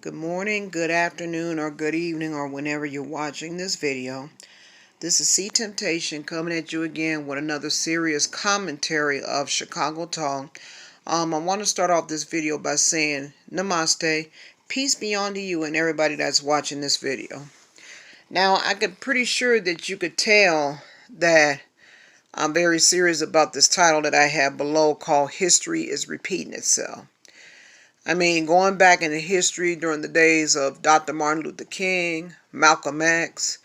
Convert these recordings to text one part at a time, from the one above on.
Good morning, good afternoon, or good evening, or whenever you're watching this video. This is C Temptation coming at you again with another serious commentary of Chicago Talk. I want to start off this video by saying Namaste, peace be unto you and everybody that's watching this video. Now, I could pretty sure that you could tell that I'm very serious about this title that I have below called History is Repeating Itself. I mean, going back into history during the days of Dr. Martin Luther King, Malcolm X,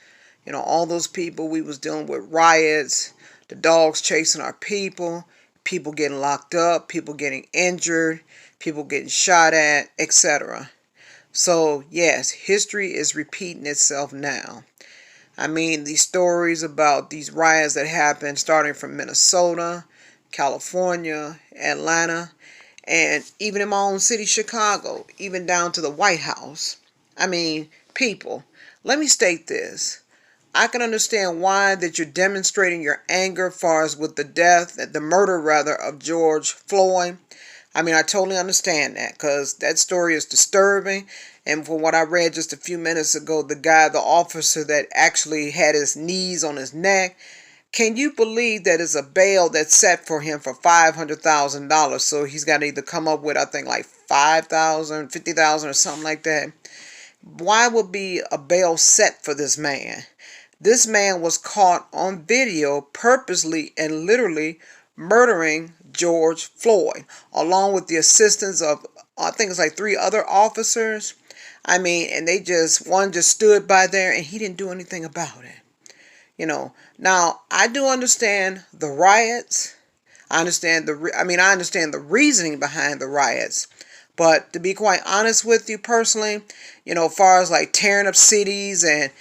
all those people, we was dealing with riots, the dogs chasing our people getting locked up, people getting injured, people getting shot at, etc. So, yes, history is repeating itself now. I mean, these stories about these riots that happened starting from Minnesota, California, Atlanta, and even in my own city, Chicago, even down to the White House. I mean, people, let me state this. I can understand why that you're demonstrating your anger as far as with the murder rather, of George Floyd. I mean, I totally understand that because that story is disturbing. And from what I read just a few minutes ago, the officer that actually had his knees on his neck, can you believe that it's a bail that's set for him for $500,000? So he's got to either come up with, I think, like 5,000, 50,000, or something like that. Why would be a bail set for this man? This man was caught on video purposely and literally murdering George Floyd, along with the assistance of, I think it's like 3 other officers. I mean, and one just stood by there and he didn't do anything about it. Now I do understand the riots. I understand I understand the reasoning behind the riots. But to be quite honest with you personally, as far as like tearing up cities and,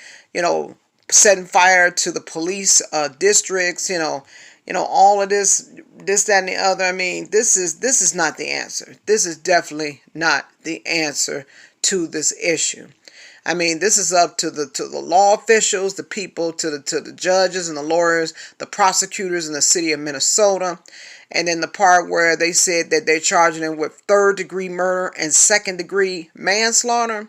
setting fire to the police districts, all of this, that, and the other. I mean, this is not the answer. This is definitely not the answer to this issue. I mean, this is up to the law officials, the people, to the judges and the lawyers, the prosecutors in the city of Minnesota. And then the part where they said that they're charging him with 3rd-degree murder and 2nd-degree manslaughter.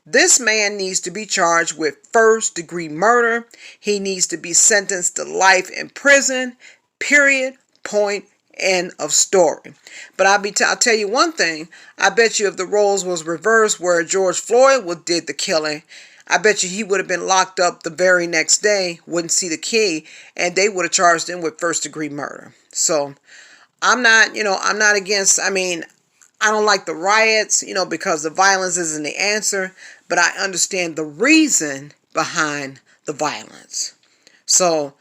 This man needs to be charged with 1st-degree murder. He needs to be sentenced to life in prison, period, point, end of story. But I'll tell you one thing. I bet you if the roles was reversed where George Floyd did the killing, I bet you he would have been locked up the very next day, wouldn't see the key, and they would have charged him with 1st-degree murder. So I'm not against, I mean, I don't like the riots, because the violence isn't the answer, but I understand the reason behind the violence. So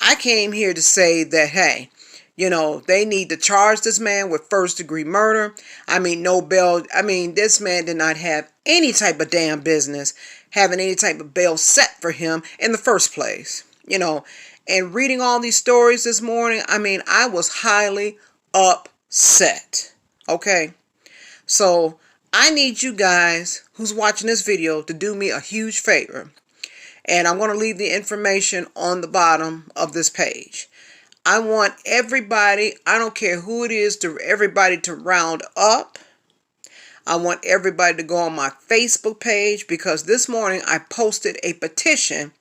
I came here to say that, hey, they need to charge this man with 1st-degree murder. I mean, no bail. I mean, this man did not have any type of damn business having any type of bail set for him in the first place. And reading all these stories this morning, I mean, I was highly upset. Okay? So I need you guys who's watching this video to do me a huge favor. And I'm going to leave the information on the bottom of this page. I want everybody, I don't care who it is, everybody to round up. I want everybody to go on my Facebook page because this morning I posted a petition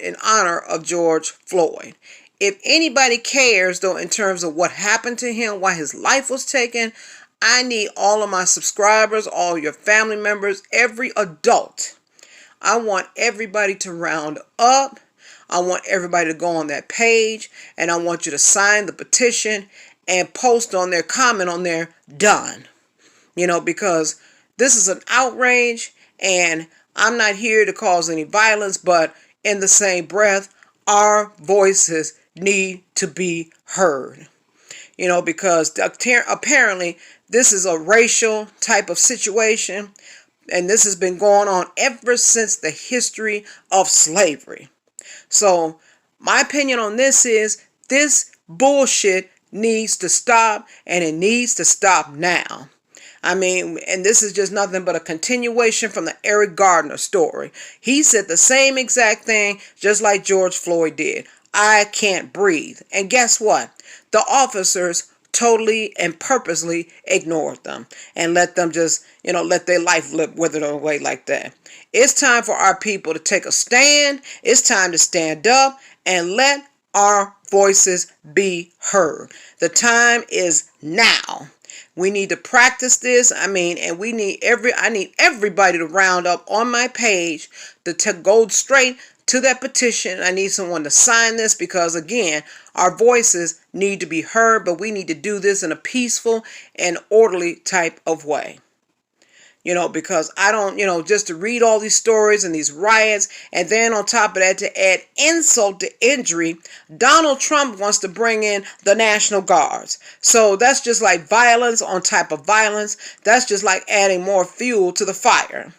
in honor of George Floyd. If anybody cares, though, in terms of what happened to him, why his life was taken, I need all of my subscribers, all your family members, every adult. I want everybody to round up. I want everybody to go on that page, and I want you to sign the petition and post on there, comment on there, done. Because this is an outrage, and I'm not here to cause any violence, but in the same breath, our voices need to be heard. Because apparently this is a racial type of situation, and this has been going on ever since the history of slavery. So my opinion on this is this bullshit needs to stop, and it needs to stop now. I mean, and this is just nothing but a continuation from the Eric Gardner story. He said the same exact thing just like George Floyd did. I can't breathe. And guess what? The officers totally and purposely ignored them and let them just, let their life wither away like that. It's time for our people to take a stand. It's time to stand up and let our voices be heard. The time is now. We need to practice this. And I need everybody to round up on my page to go straight to that petition. I need someone to sign this because, again, our voices need to be heard, but we need to do this in a peaceful and orderly type of way. Because I don't, just to read all these stories and these riots, and then on top of that, to add insult to injury, Donald Trump wants to bring in the National Guards. So that's just like violence on top of violence. That's just like adding more fuel to the fire.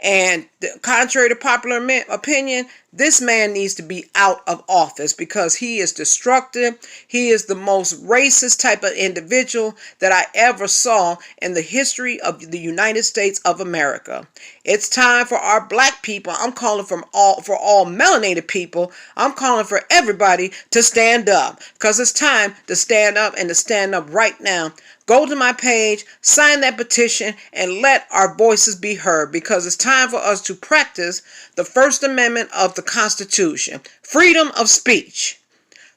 And contrary to popular opinion, this man needs to be out of office because he is destructive. He is the most racist type of individual that I ever saw in the history of the United States of America. It's time for our black people. I'm calling for all melanated people. I'm calling for everybody to stand up because it's time to stand up and to stand up right now. Go to my page, sign that petition, and let our voices be heard because it's time for us to practice the First Amendment of the Constitution. Freedom of speech.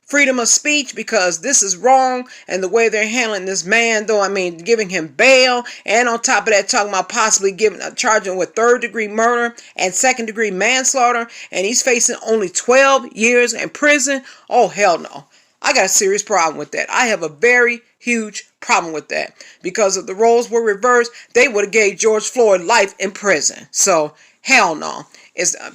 Freedom of speech because this is wrong and the way they're handling this man, giving him bail and on top of that talking about possibly charging him with third-degree murder and second-degree manslaughter and he's facing only 12 years in prison. Oh, hell no. I got a serious problem with that. I have a very huge problem with that because if the roles were reversed, they would have gave George Floyd life in prison. So hell no.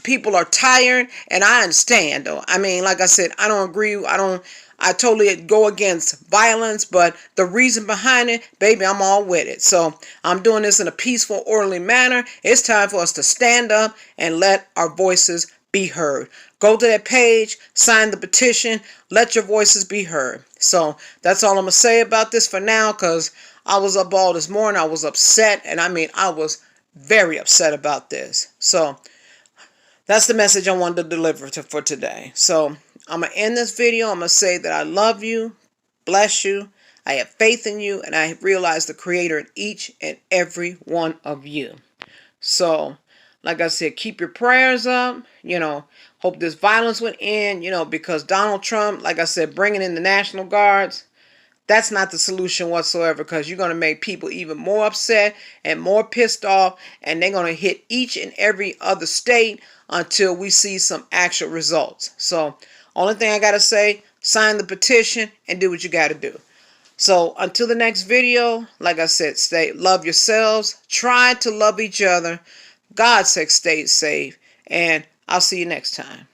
People are tired, and I understand though. Like I said, I don't agree. I totally go against violence, but the reason behind it, baby, I'm all with it. So I'm doing this in a peaceful, orderly manner. It's time for us to stand up and let our voices be heard. Go to that page, sign the petition, let your voices be heard. So that's all I'm going to say about this for now because I was up all this morning. I was upset, and I was very upset about this. So that's the message I wanted to deliver for today. So I'm going to end this video. I'm going to say that I love you, bless you, I have faith in you, and I realize the Creator in each and every one of you. So like I said, keep your prayers up, hope this violence went in, because Donald Trump, like I said, bringing in the National Guards, that's not the solution whatsoever because you're going to make people even more upset and more pissed off, and they're going to hit each and every other state until we see some actual results. So only thing I got to say, sign the petition and do what you got to do. So until the next video, like I said, love yourselves, try to love each other. God's sake, stay safe, and I'll see you next time.